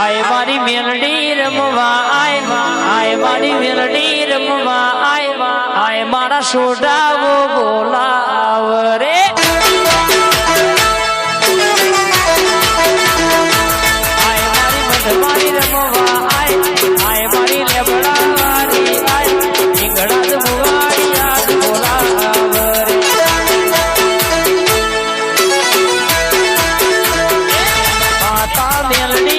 આય મારી મેલડી રમવા આય મારી મેલડી રમવા આય મારા સોડાવો બોલાવ રે આય મારી મધમારી રમવા આય મારી લેબડા વાળી ઈંગડા જ મુવાડી યાદ બોલાવ રે માતા મેલડી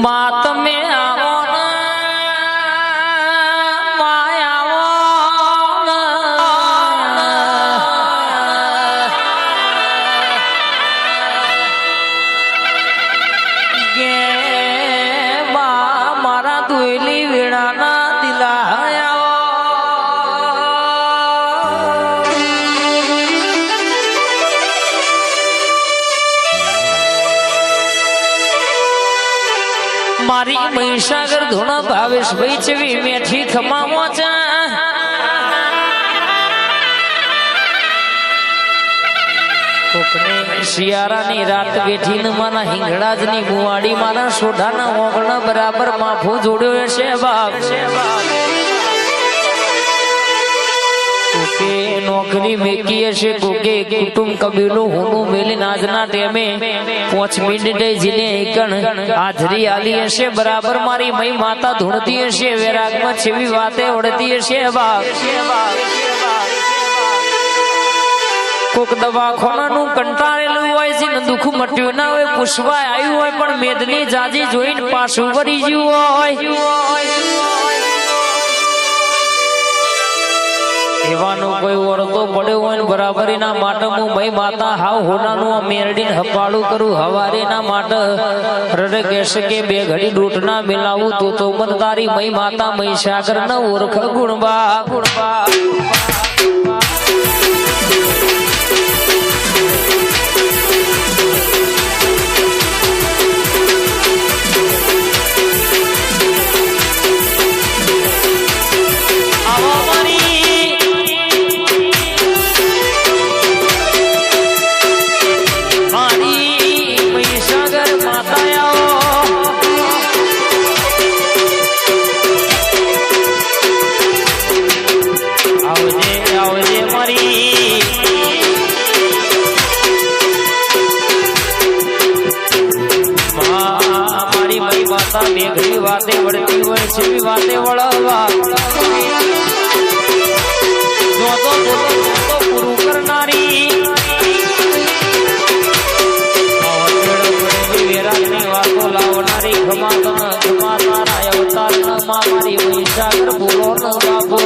मात में आओ ना मायाओ ना गे मारा दुली वीणा ना दिलाया मारी महिषागर धुना भावेश भाई चवी मेठी खमामो चा कोकने शियारानी रात बेठी न माना हिंगड़ाजनी बुवाड़ी माना सोढाना ओगणा बराबर माफो जोड्यो छे बाप कोके नौकरी मेकी हशे कोके कुटुंब कबीलो होनो मेली नाजना टेमे 5 मिनिटे जिने एकण हाजरी आली हशे बराबर मारी मई माता धुणती हशे वैराग में छेवी वाते ओढ़ती हशे बाप कोक दवाखाना नु कंटाळेલું હોય છે ને દુખ મટ્યું ના હોય પુષ્પા આવ્યું હોય પણ મેદની જાજી જોઈને પાછું વળી ગયું હોય એવાનો કોઈ ઓળતો પડ્યો હોય ને બરાબરીના માટે હું મઈ માતા હાવ હોનાનું મેરડીને હપાળું કરું હવારીના માટે રડે કહેશે કે બે ઘડી ડૂટના મિલાવું તો મન તારી મઈ માતા મહીસાગર ન ઓળખ ગુણબા मेघड़ी वाते वड़ती हुए छिपी वाते वड़वा जो तो पुरु करनारी वेरागनी वातो लावनारी खमा तारा अवतार न मारी महिषागर बोलो न बाबो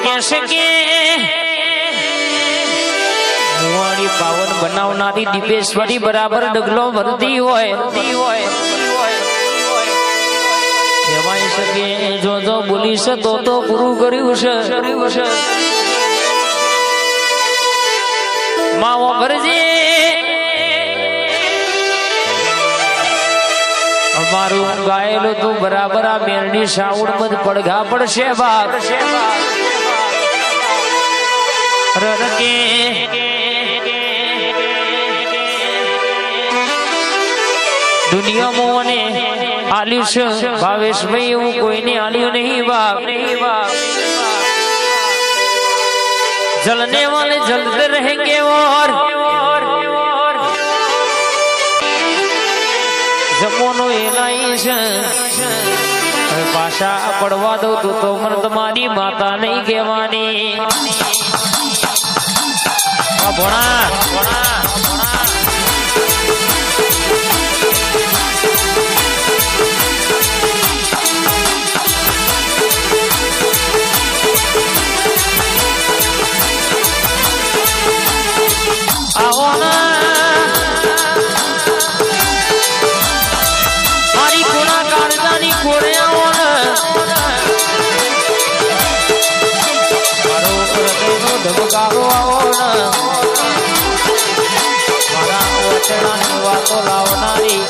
કહેશે કે મુવાડી પાવન બનાવનારી દીપેશ્વરી બરાબર ડગલો ભરતી હોય કહેવાય છે કે જો બોલીશ તો પૂરું કર્યું છે માવો ભરજે અમારું ગાયેલું તું બરાબર આ મેરડી સાઉડ મત પડઘા પડશે બાપ રણકે દુનિયામાં મને આલ્યું છે ભાવેશભાઈ એવું કોઈને આલ્યું નહીં બાપ જલને વાલે જલતે રહેંગે और જમોનો એલાઈ છે પાછા પડવા દઉં તો મને તમારી માતા નહીં કહેવાની ભોણા આવો મારી કોના કાળજાની કોરે આવો મારો હૃદયનો ધબકારો આવો મારા વચનાની વાતો લાવનારી